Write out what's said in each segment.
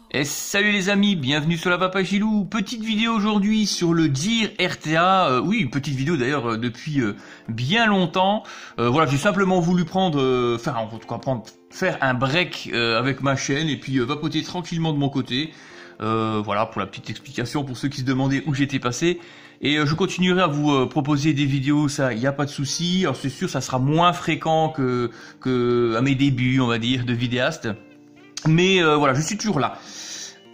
Et salut les amis, bienvenue sur la Papagilou. Petite vidéo aujourd'hui sur le Gear RTA. Oui, une petite vidéo d'ailleurs depuis bien longtemps. Voilà, j'ai simplement voulu faire un break avec ma chaîne et puis vapoter tranquillement de mon côté. Voilà pour la petite explication pour ceux qui se demandaient où j'étais passé. Et je continuerai à vous proposer des vidéos, ça, il n'y a pas de souci. Alors c'est sûr, ça sera moins fréquent que à mes débuts, on va dire, de vidéaste. Mais voilà, je suis toujours là.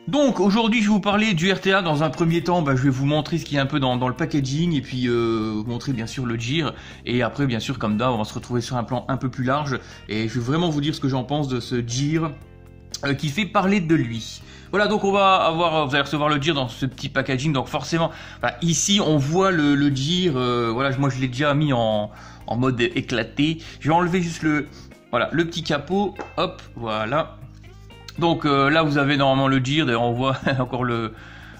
Donc aujourd'hui je vais vous parler du RTA. Dans un premier temps, je vais vous montrer ce qu'il y a un peu dans le packaging et puis vous montrer bien sûr le Gear. Et après bien sûr comme d'hab on va se retrouver sur un plan un peu plus large. Et je vais vraiment vous dire ce que j'en pense de ce Gear qui fait parler de lui. Voilà, donc vous allez recevoir le Gear dans ce petit packaging. Donc forcément, ici on voit le Gear. Voilà, moi je l'ai déjà mis en mode éclaté. Je vais enlever juste le petit capot. Hop, voilà. Donc là vous avez normalement le Gear, d'ailleurs on voit encore le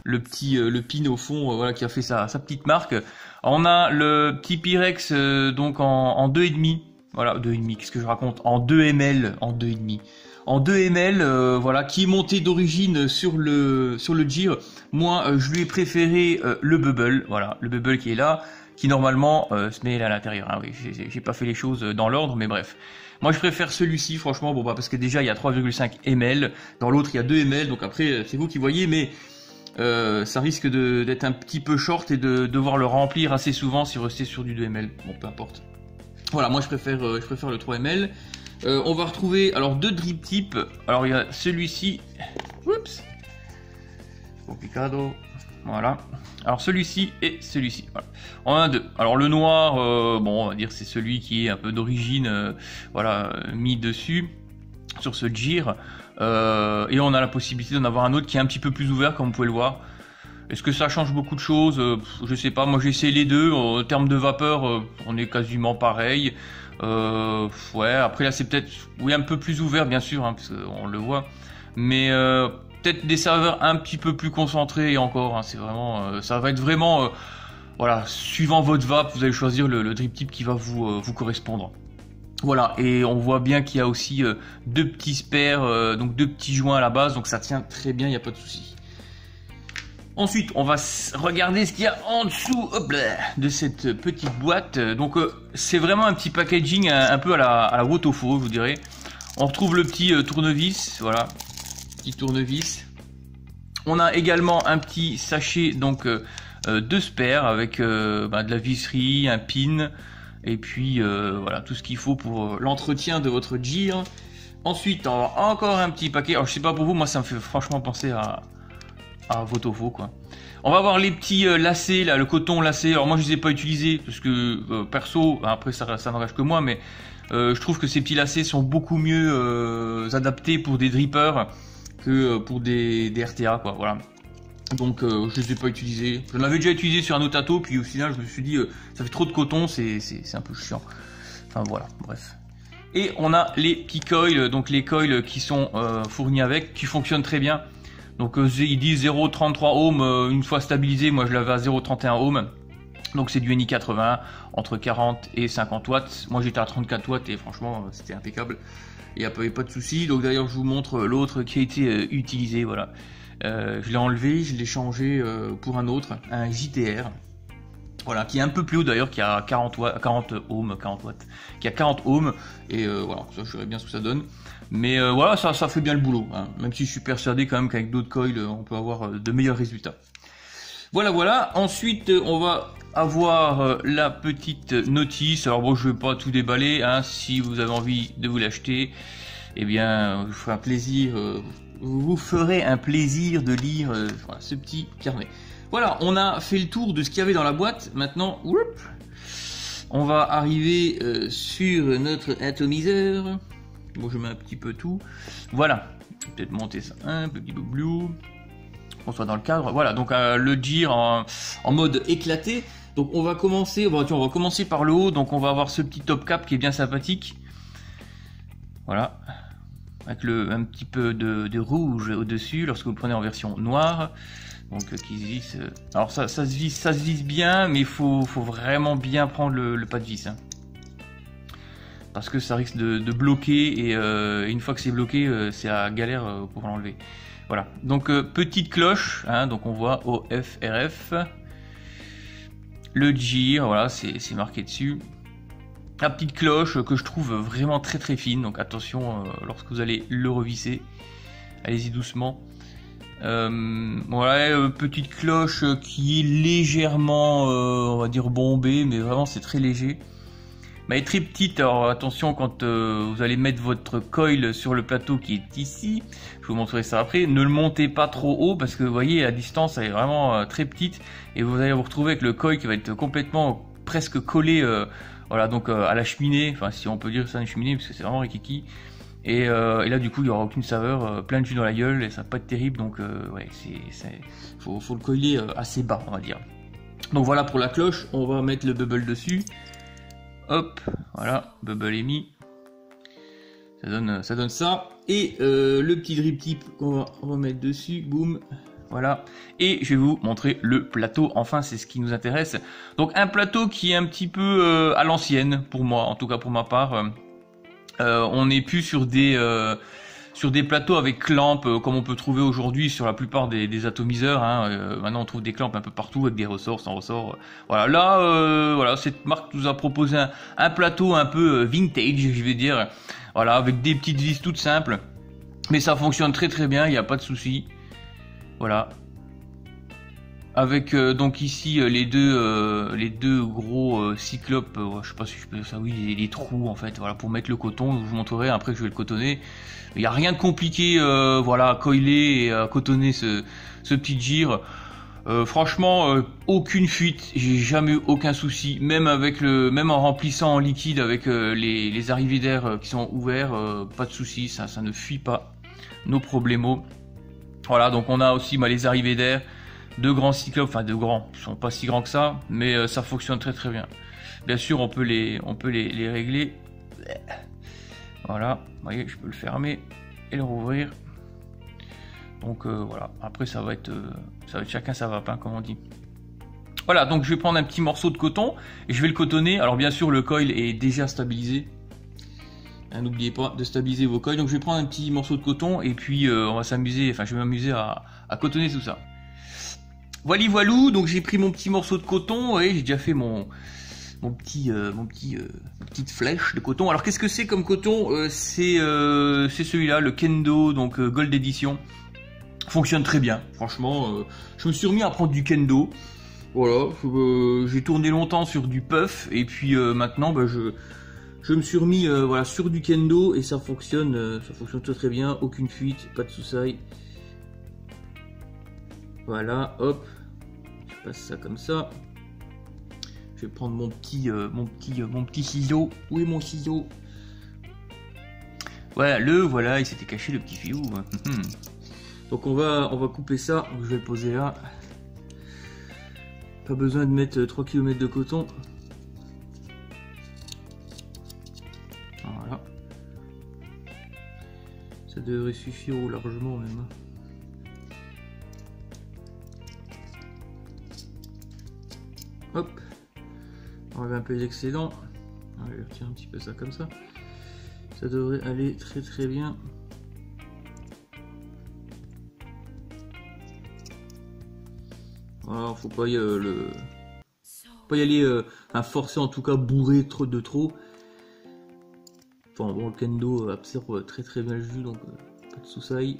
pin au fond, voilà, qui a fait sa petite marque. On a le petit Pyrex donc en 2,5, voilà, 2,5, qu'est-ce que je raconte, en 2 ml, en 2,5. En 2 ml, voilà, qui est monté d'origine sur le Gear. Moi je lui ai préféré le Bubble, voilà, le Bubble qui est là, qui normalement se met là à l'intérieur, hein, oui, j'ai pas fait les choses dans l'ordre, mais bref. Moi je préfère celui-ci franchement, parce que déjà il y a 3,5 ml, dans l'autre il y a 2 ml, donc après c'est vous qui voyez, mais ça risque d'être un petit peu short et de devoir le remplir assez souvent si vous restez sur du 2 ml, bon peu importe. Voilà, moi je préfère le 3 ml. On va retrouver alors deux drip tips, alors il y a celui-ci, oups, complicado, voilà. Alors celui-ci et celui-ci, voilà. On en a deux. Alors le noir, bon on va dire c'est celui qui est un peu d'origine, voilà, mis dessus sur ce Gear. Et on a la possibilité d'en avoir un autre qui est un petit peu plus ouvert comme vous pouvez le voir. Est-ce que ça change beaucoup de choses? Je sais pas, moi j'ai essayé les deux. En termes de vapeur, on est quasiment pareil. Ouais, après là c'est peut-être un peu plus ouvert bien sûr, hein, parce qu'on le voit. Mais peut-être des saveurs un petit peu plus concentrées et encore, hein, c'est vraiment, ça va être vraiment, voilà, suivant votre vape, vous allez choisir le drip tip qui va vous correspondre. Voilà, et on voit bien qu'il y a aussi deux petits spares, donc deux petits joints à la base, donc ça tient très bien, il n'y a pas de souci. Ensuite, on va regarder ce qu'il y a en dessous, hop là, de cette petite boîte. Donc c'est vraiment un petit packaging un peu à la Wotofo, je vous dirais. On retrouve le petit tournevis, voilà. Tournevis. On a également un petit sachet donc de spares avec de la visserie, un pin et puis voilà tout ce qu'il faut pour l'entretien de votre Gear. Ensuite on a encore un petit paquet. Alors je sais pas pour vous, moi ça me fait franchement penser à Wotofo quoi. On va voir les petits lacets là, le coton lacé. Alors moi je les ai pas utilisés parce que perso, après ça n'engage que moi, mais je trouve que ces petits lacets sont beaucoup mieux adaptés pour des drippers que pour des RTA quoi, voilà. Donc je les ai pas utilisés. Je l'avais déjà utilisé sur un Otato, puis au final je me suis dit ça fait trop de coton, c'est un peu chiant. Enfin voilà, bref. Et on a les petits coils, donc les coils qui sont fournis avec, qui fonctionnent très bien. Donc ils disent 0,33 ohms une fois stabilisé, moi je l'avais à 0,31 ohms. Donc c'est du NI80 entre 40 et 50 watts. Moi j'étais à 34 watts et franchement c'était impeccable. Il n'y a pas de souci. Donc d'ailleurs je vous montre l'autre qui a été utilisé, voilà. Je l'ai enlevé, je l'ai changé pour un autre, un JTR. Voilà, qui est un peu plus haut d'ailleurs, qui a 40 ohms, qui a 40 ohms, et voilà, ça je verrai bien ce que ça donne. Mais voilà, ça fait bien le boulot, hein. Même si je suis persuadé quand même qu'avec d'autres coils, on peut avoir de meilleurs résultats. Voilà. Ensuite, on va avoir la petite notice. Alors bon, je vais pas tout déballer, hein. Si vous avez envie de vous l'acheter, eh bien, vous ferez un plaisir de lire voilà, ce petit carnet. Voilà, on a fait le tour de ce qu'il y avait dans la boîte. Maintenant, on va arriver sur notre atomiseur. Bon, je mets un petit peu tout. Voilà, peut-être monter ça un petit peu blue. On soit dans le cadre. Voilà, donc le Gear en mode éclaté. Donc on va commencer. On va commencer par le haut. Donc on va avoir ce petit top cap qui est bien sympathique. Voilà, avec un petit peu de rouge au dessus lorsque vous le prenez en version noire. Donc qui se visse. Alors ça se visse bien, mais il faut vraiment bien prendre le pas de vis, hein. Parce que ça risque de bloquer et une fois que c'est bloqué, c'est à galère pour l'enlever. Voilà, donc petite cloche, hein, donc on voit OFRF. Le GIR, voilà, c'est marqué dessus. La petite cloche que je trouve vraiment très très fine, donc attention lorsque vous allez le revisser, allez-y doucement. Voilà, petite cloche qui est légèrement, on va dire bombée, mais vraiment c'est très léger. Mais elle est très petite, alors attention quand vous allez mettre votre coil sur le plateau qui est ici, je vous montrerai ça après, ne le montez pas trop haut parce que vous voyez la distance elle est vraiment très petite et vous allez vous retrouver avec le coil qui va être complètement presque collé voilà, donc à la cheminée, enfin si on peut dire ça une cheminée parce que c'est vraiment rikiki. Et là du coup il n'y aura aucune saveur, plein de jus dans la gueule et ça va pas être terrible, donc ouais, faut le coller assez bas on va dire. Donc voilà pour la cloche, on va mettre le bubble dessus. Hop, voilà, bubble est mis. Ça donne ça. Et le petit drip tip qu'on va remettre dessus, boum, voilà. Et je vais vous montrer le plateau, enfin c'est ce qui nous intéresse. Donc un plateau qui est un petit peu à l'ancienne pour moi, en tout cas pour ma part. On n'est plus sur des plateaux avec clamps comme on peut trouver aujourd'hui sur la plupart des atomiseurs. Hein. Maintenant on trouve des clamps un peu partout avec des ressorts, sans ressorts. Voilà, là, voilà, cette marque nous a proposé un plateau un peu vintage, je vais dire. Voilà, avec des petites vis toutes simples, mais ça fonctionne très très bien, il n'y a pas de souci. Voilà. Avec donc ici les deux gros cyclopes, je sais pas si je peux dire ça, oui, les trous en fait, voilà, pour mettre le coton. Je vous montrerai après que je vais le cotonner. Il n'y a rien de compliqué, voilà, à coiler et à cotonner ce petit gire. Franchement, aucune fuite, j'ai jamais eu aucun souci, même en remplissant en liquide avec les arrivées d'air qui sont ouverts, pas de souci, ça ne fuit pas, nos problemos. Voilà, donc on a aussi les arrivées d'air. Deux grands cyclopes, enfin deux grands, ils sont pas si grands que ça, mais ça fonctionne très très bien. Bien sûr, on peut les régler. Voilà, vous voyez, je peux le fermer et le rouvrir. Donc voilà, après ça va être chacun sa vape, hein, comme on dit. Voilà, donc je vais prendre un petit morceau de coton et je vais le cotonner. Alors bien sûr, le coil est déjà stabilisé. N'oubliez pas de stabiliser vos coils. Donc je vais prendre un petit morceau de coton et puis on va s'amuser, enfin je vais m'amuser à cotonner tout ça. Voilà, voilou, donc j'ai pris mon petit morceau de coton et j'ai déjà fait mon petite flèche de coton. Alors qu'est-ce que c'est comme coton? C'est celui-là, le Kendo, donc Gold Edition. Fonctionne très bien, franchement. Je me suis remis à prendre du Kendo. Voilà, j'ai tourné longtemps sur du puff et puis maintenant je me suis remis voilà, sur du Kendo et ça fonctionne très très bien, aucune fuite, pas de soucis. Voilà, hop, je passe ça comme ça. Je vais prendre mon petit ciseau. Où est mon ciseau? Voilà, il s'était caché le petit filou. Donc on va couper ça. Donc je vais le poser là. Pas besoin de mettre 3 km de coton. Voilà. Ça devrait suffire largement même. Hop, on enlève un peu les excédents. On va retirer un petit peu ça comme ça. Ça devrait aller très très bien. Voilà, faut pas y aller forcer, en tout cas bourrer de trop. Enfin bon, le Kendo absorbe très très bien le jus, donc pas de soucis.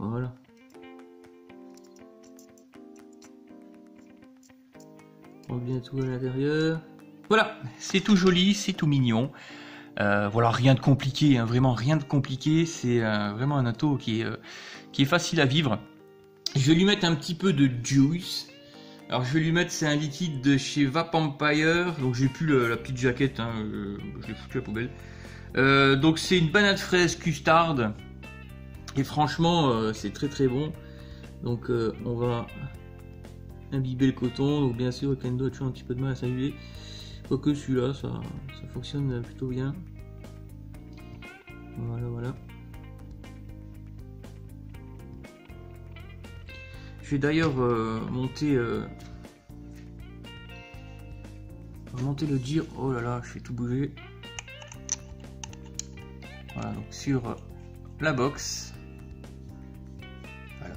Voilà. Bien tout à l'intérieur. Voilà, c'est tout joli, c'est tout mignon. Voilà, rien de compliqué, hein, vraiment rien de compliqué. C'est vraiment un atto qui est facile à vivre. Je vais lui mettre un petit peu de juice. Alors je vais lui mettre, c'est un liquide de chez Vampire. Donc j'ai plus la petite jaquette, hein, je l'ai foutu à la poubelle. Donc c'est une banane fraise custard. Et franchement, c'est très très bon. Donc on va imbiber le coton, donc bien sûr le Kendo a toujours un petit peu de mal à s'inhiber, quoique celui-là ça fonctionne plutôt bien. Voilà. Je vais d'ailleurs monter le gire. Oh là là, je fais tout bouger. Voilà, donc sur la box.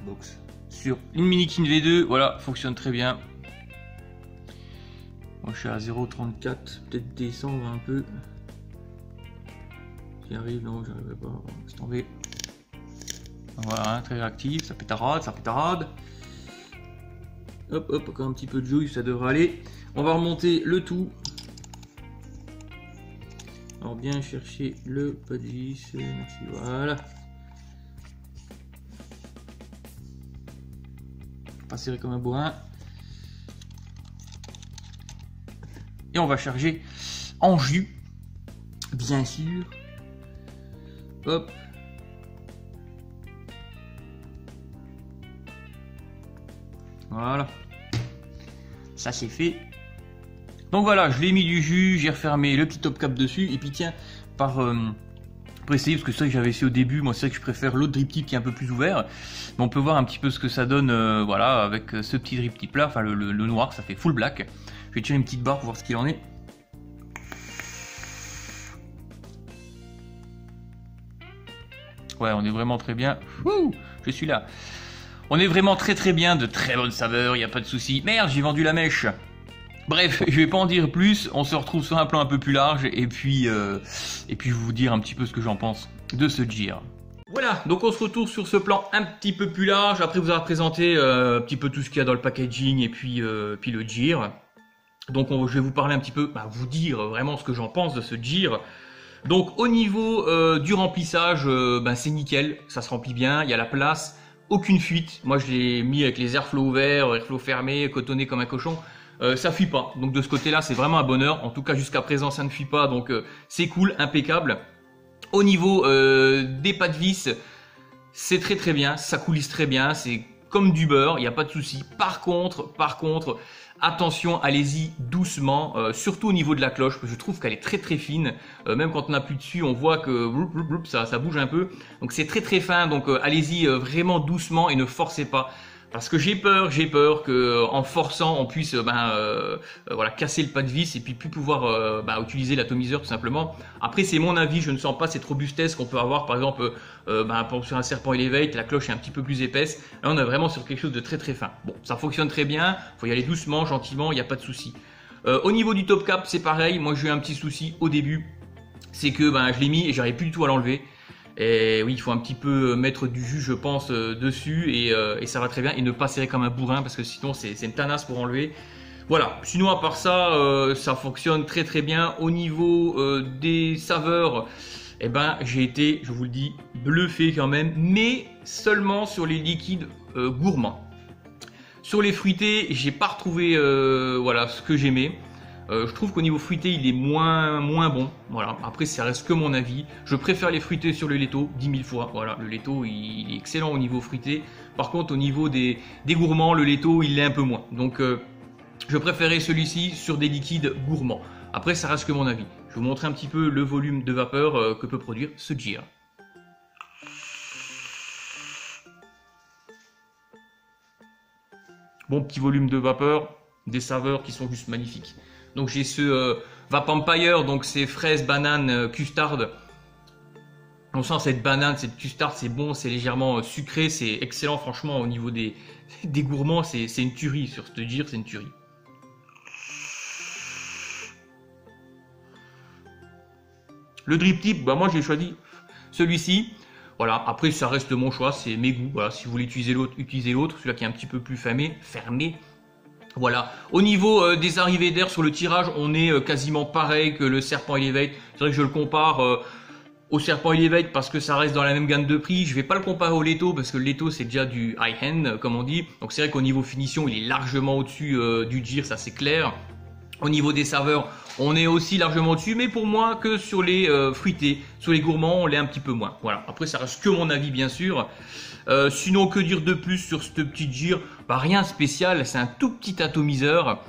box. Sur une Minikin V2, voilà, fonctionne très bien. Moi je suis à 0,34, peut-être descendre un peu. J'y arrive, non, j'arriverai pas, laisse tomber. Voilà, hein, très réactif, ça pétarade, ça pétarade. Hop, hop, encore un petit peu de jouille, ça devrait aller. On va remonter le tout. Alors bien chercher le pas de vis, merci, voilà. Pas serré comme un bourrin. Et on va charger en jus, bien sûr. Hop. Voilà. Ça c'est fait. Donc voilà, je l'ai mis du jus, j'ai refermé le petit top cap dessus. Et puis tiens, pour essayer, parce que c'est vrai que j'avais essayé au début, moi c'est vrai que je préfère l'autre drip tip qui est un peu plus ouvert. Mais on peut voir un petit peu ce que ça donne, voilà, avec ce petit drip tip là, enfin le noir, ça fait full black. Je vais tirer une petite barre pour voir ce qu'il en est. Ouais, on est vraiment très bien. Ouh, je suis là. On est vraiment très bien, de très bonnes saveurs, il n'y a pas de souci. Merde, j'ai vendu la mèche. Bref, je vais pas en dire plus, on se retrouve sur un plan un peu plus large et puis je vais vous dire un petit peu ce que j'en pense de ce Gear. Voilà, donc on se retrouve sur ce plan un petit peu plus large. Après vous avoir présenté un petit peu tout ce qu'il y a dans le packaging et puis le Gear. Donc je vais vous parler un petit peu, vous dire vraiment ce que j'en pense de ce Gear. Donc au niveau du remplissage, c'est nickel, ça se remplit bien, il y a la place, aucune fuite. Moi je l'ai mis avec les airflow ouverts, airflow fermés, cotonné comme un cochon. Ça fuit pas, donc de ce côté là c'est vraiment un bonheur. En tout cas jusqu'à présent ça ne fuit pas, donc c'est cool, impeccable. Au niveau des pas de vis, c'est très bien, ça coulisse très bien, c'est comme du beurre, il n'y a pas de souci. Par contre, attention, allez-y doucement, surtout au niveau de la cloche, parce que je trouve qu'elle est très fine. Même quand on appuie dessus, on voit que ça bouge un peu. Donc c'est très fin, donc allez-y vraiment doucement et ne forcez pas. Parce que j'ai peur que en forçant on puisse voilà, casser le pas de vis et puis plus pouvoir utiliser l'atomiseur tout simplement. Après c'est mon avis, je ne sens pas cette robustesse qu'on peut avoir par exemple sur un serpent Elevate, la cloche est un petit peu plus épaisse. Là on est vraiment sur quelque chose de très fin. Bon, ça fonctionne très bien, faut y aller doucement, gentiment, il n'y a pas de souci. Au niveau du top cap c'est pareil, moi j'ai eu un petit souci au début, c'est que je l'ai mis et j'arrive plus du tout à l'enlever. Et oui, il faut un petit peu mettre du jus, je pense, dessus et ça va très bien. Et ne pas serrer comme un bourrin parce que sinon c'est une tanasse pour enlever. Voilà, sinon à part ça, ça fonctionne très bien. Au niveau des saveurs, j'ai été, je vous le dis, bluffé quand même, mais seulement sur les liquides gourmands. Sur les fruités, j'ai pas retrouvé voilà, ce que j'aimais. Je trouve qu'au niveau fruité, il est moins bon. Voilà. Après, ça reste que mon avis. Je préfère les fruités sur le Letto 10 000 fois. Voilà, le Letto, il est excellent au niveau fruité. Par contre, au niveau des gourmands, le Letto, il l'est un peu moins. Donc, je préférais celui-ci sur des liquides gourmands. Après, ça reste que mon avis. Je vais vous montrer un petit peu le volume de vapeur que peut produire ce Gear. Bon petit volume de vapeur, des saveurs qui sont juste magnifiques. Donc j'ai ce Vampire, donc c'est fraise, banane, custard. On sent cette banane, cette custard, c'est bon, c'est légèrement sucré, c'est excellent franchement au niveau des gourmands, c'est une tuerie sur ce Gear, c'est une tuerie. Le drip tip, moi j'ai choisi celui-ci. Voilà, après ça reste mon choix, c'est mes goûts. Voilà, si vous voulez utiliser l'autre, utilisez l'autre, celui-là qui est un petit peu plus fermé. Voilà, au niveau des arrivées d'air sur le tirage, on est quasiment pareil que le Serpent Elevate. C'est vrai que je le compare au Serpent Elevate parce que ça reste dans la même gamme de prix. Je vais pas le comparer au Letto parce que le Letto c'est déjà du high-end comme on dit. Donc c'est vrai qu'au niveau finition, il est largement au-dessus du Gear, ça c'est clair. Au niveau des saveurs, on est aussi largement au-dessus, mais pour moi que sur les fruités, sur les gourmands, on l'est un petit peu moins. Voilà, après ça reste que mon avis bien sûr. Sinon, que dire de plus sur ce petit Gear? Rien de spécial, c'est un tout petit atomiseur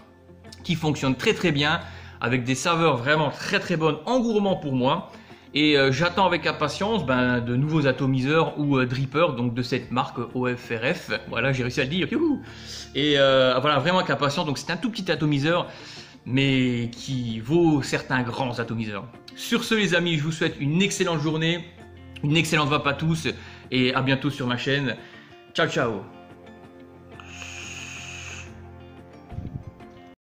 qui fonctionne très bien, avec des saveurs vraiment très bonnes en gourmand pour moi. Et j'attends avec impatience de nouveaux atomiseurs ou drippers, donc de cette marque OFRF. Voilà, j'ai réussi à le dire. Youhou. Et voilà, vraiment avec impatience. Donc c'est un tout petit atomiseur, mais qui vaut certains grands atomiseurs. Sur ce les amis, je vous souhaite une excellente journée, une excellente vape à tous et à bientôt sur ma chaîne. Ciao ciao.